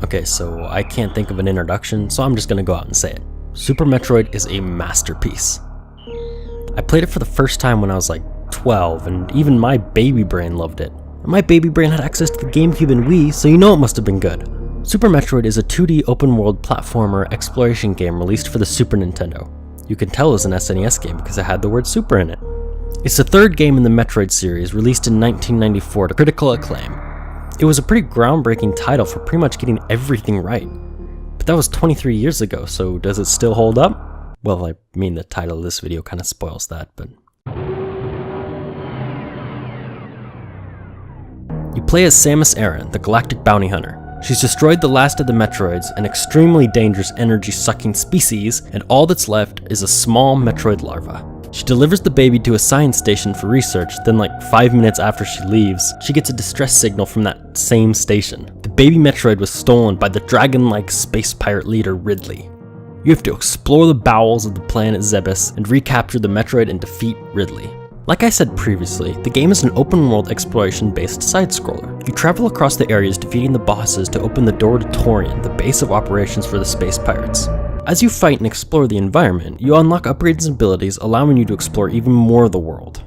Okay, so I can't think of an introduction, so I'm just gonna go out and say it. Super Metroid is a masterpiece. I played it for the first time when I was like 12, and even my baby brain loved it. And my baby brain had access to the GameCube and Wii, so you know it must have been good. Super Metroid is a 2D open-world platformer exploration game released for the Super Nintendo. You can tell it was an SNES game because it had the word Super in it. It's the third game in the Metroid series, released in 1994 to critical acclaim. It was a pretty groundbreaking title for pretty much getting everything right. But that was 23 years ago, so does it still hold up? Well, I mean, the title of this video kind of spoils that, but... You play as Samus Aran, the galactic bounty hunter. She's destroyed the last of the Metroids, an extremely dangerous energy-sucking species, and all that's left is a small Metroid larva. She delivers the baby to a science station for research, then like 5 minutes after she leaves, she gets a distress signal from that same station. The baby Metroid was stolen by the dragon-like space pirate leader Ridley. You have to explore the bowels of the planet Zebes and recapture the Metroid and defeat Ridley. Like I said previously, the game is an open-world exploration-based side-scroller. You travel across the areas defeating the bosses to open the door to Torian, the base of operations for the space pirates. As you fight and explore the environment, you unlock upgrades and abilities allowing you to explore even more of the world.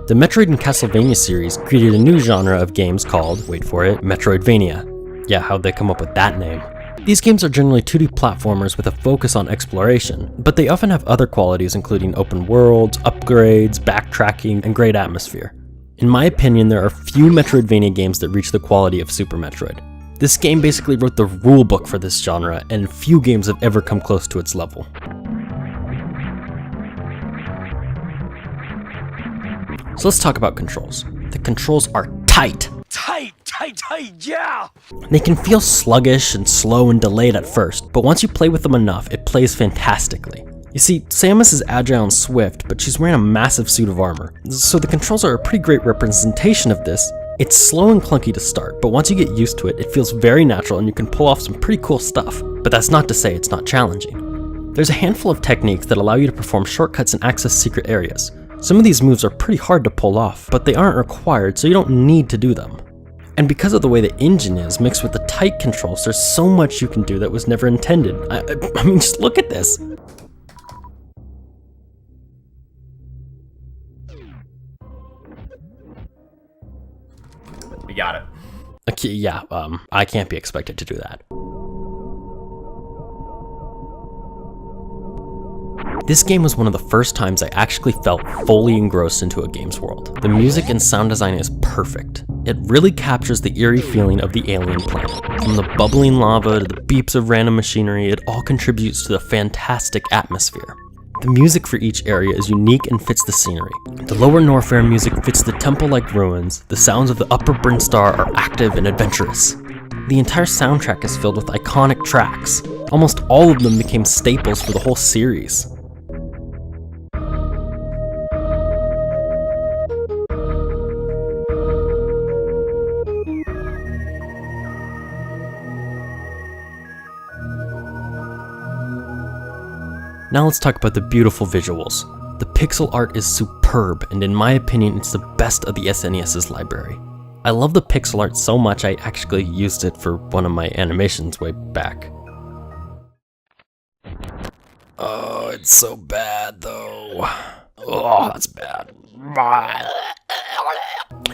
The Metroid and Castlevania series created a new genre of games called, wait for it, Metroidvania. Yeah, how'd they come up with that name? These games are generally 2D platformers with a focus on exploration, but they often have other qualities including open worlds, upgrades, backtracking, and great atmosphere. In my opinion, there are few Metroidvania games that reach the quality of Super Metroid. This game basically wrote the rulebook for this genre, and few games have ever come close to its level. So let's talk about controls. The controls are tight. Tight, yeah! They can feel sluggish and slow and delayed at first, but once you play with them enough, it plays fantastically. You see, Samus is agile and swift, but she's wearing a massive suit of armor, so the controls are a pretty great representation of this. It's slow and clunky to start, but once you get used to it, it feels very natural and you can pull off some pretty cool stuff. But that's not to say it's not challenging. There's a handful of techniques that allow you to perform shortcuts and access secret areas. Some of these moves are pretty hard to pull off, but they aren't required, so you don't need to do them. And because of the way the engine is, mixed with the tight controls, there's so much you can do that was never intended. I mean, just look at this. We got it. Okay, yeah, I can't be expected to do that. This game was one of the first times I actually felt fully engrossed into a game's world. The music and sound design is perfect. It really captures the eerie feeling of the alien planet. From the bubbling lava to the beeps of random machinery, it all contributes to the fantastic atmosphere. The music for each area is unique and fits the scenery. The lower Norfair music fits the temple-like ruins. The sounds of the upper Brinstar are active and adventurous. The entire soundtrack is filled with iconic tracks. Almost all of them became staples for the whole series. Now let's talk about the beautiful visuals. The pixel art is superb, and in my opinion, it's the best of the SNES's library. I love the pixel art so much I actually used it for one of my animations way back. Oh, it's so bad though. Oh, that's bad.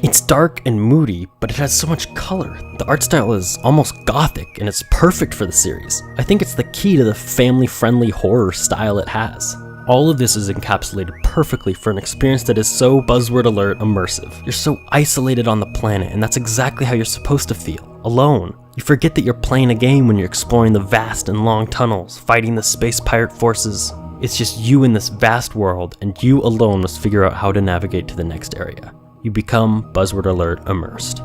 It's dark and moody, but it has so much color. The art style is almost gothic, and it's perfect for the series. I think it's the key to the family-friendly horror style it has. All of this is encapsulated perfectly for an experience that is so buzzword alert immersive. You're so isolated on the planet, and that's exactly how you're supposed to feel, alone. You forget that you're playing a game when you're exploring the vast and long tunnels, fighting the space pirate forces. It's just you in this vast world, and you alone must figure out how to navigate to the next area. You become, buzzword alert, immersed.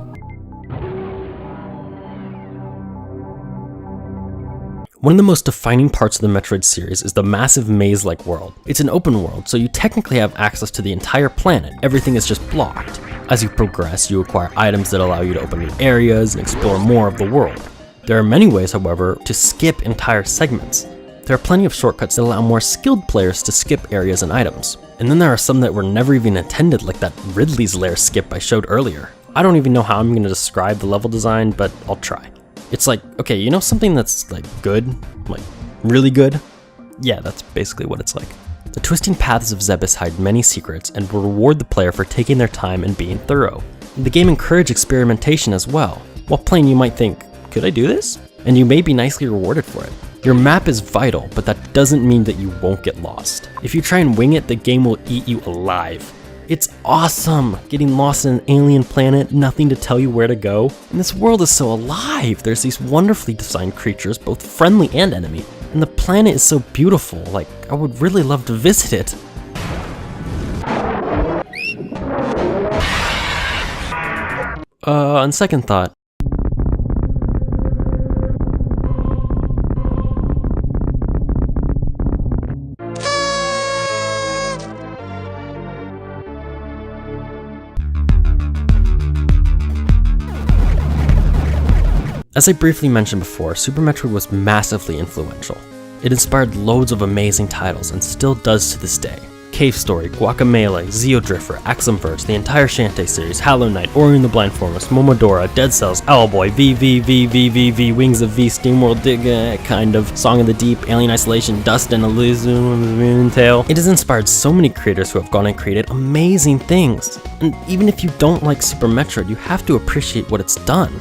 One of the most defining parts of the Metroid series is the massive maze-like world. It's an open world, so you technically have access to the entire planet. Everything is just blocked. As you progress, you acquire items that allow you to open new areas and explore more of the world. There are many ways, however, to skip entire segments. There are plenty of shortcuts that allow more skilled players to skip areas and items. And then there are some that were never even intended, like that Ridley's Lair skip I showed earlier. I don't even know how I'm going to describe the level design, but I'll try. It's like, okay, you know something that's like good? Like really good? Yeah, that's basically what it's like. The twisting paths of Zebes hide many secrets and will reward the player for taking their time and being thorough. The game encourages experimentation as well. While playing, you might think, could I do this? And you may be nicely rewarded for it. Your map is vital, but that doesn't mean that you won't get lost. If you try and wing it, the game will eat you alive. It's awesome! Getting lost in an alien planet, nothing to tell you where to go. And this world is so alive! There's these wonderfully designed creatures, both friendly and enemy. And the planet is so beautiful, like, I would really love to visit it. On second thought, as I briefly mentioned before, Super Metroid was massively influential. It inspired loads of amazing titles and still does to this day. Cave Story, Guacamelee, Xeodrifter, AXIOM VERGE, the entire Shantae series, Hollow Knight, Ori and the Blind Forest, Momodora, Dead Cells, Owlboy, V, Wings of V, Steamworld Dig, kind of, Song of the Deep, Alien Isolation, Dust and Elysium Tale. It has inspired so many creators who have gone and created amazing things. And even if you don't like Super Metroid, you have to appreciate what it's done.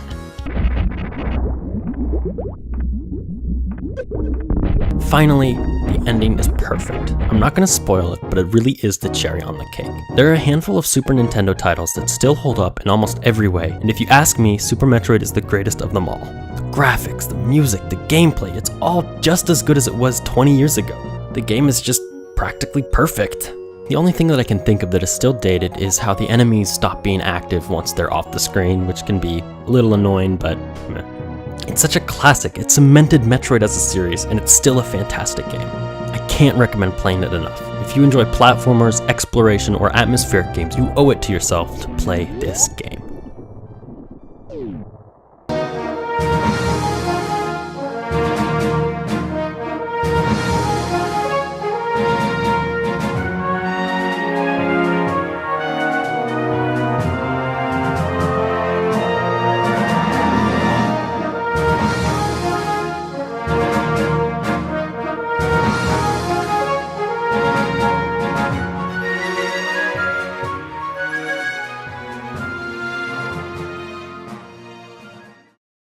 Finally, the ending is perfect. I'm not going to spoil it, but it really is the cherry on the cake. There are a handful of Super Nintendo titles that still hold up in almost every way, and if you ask me, Super Metroid is the greatest of them all. The graphics, the music, the gameplay, it's all just as good as it was 20 years ago. The game is just practically perfect. The only thing that I can think of that is still dated is how the enemies stop being active once they're off the screen, which can be a little annoying, but meh. It's such a classic, it cemented Metroid as a series, and it's still a fantastic game. I can't recommend playing it enough. If you enjoy platformers, exploration, or atmospheric games, you owe it to yourself to play this game.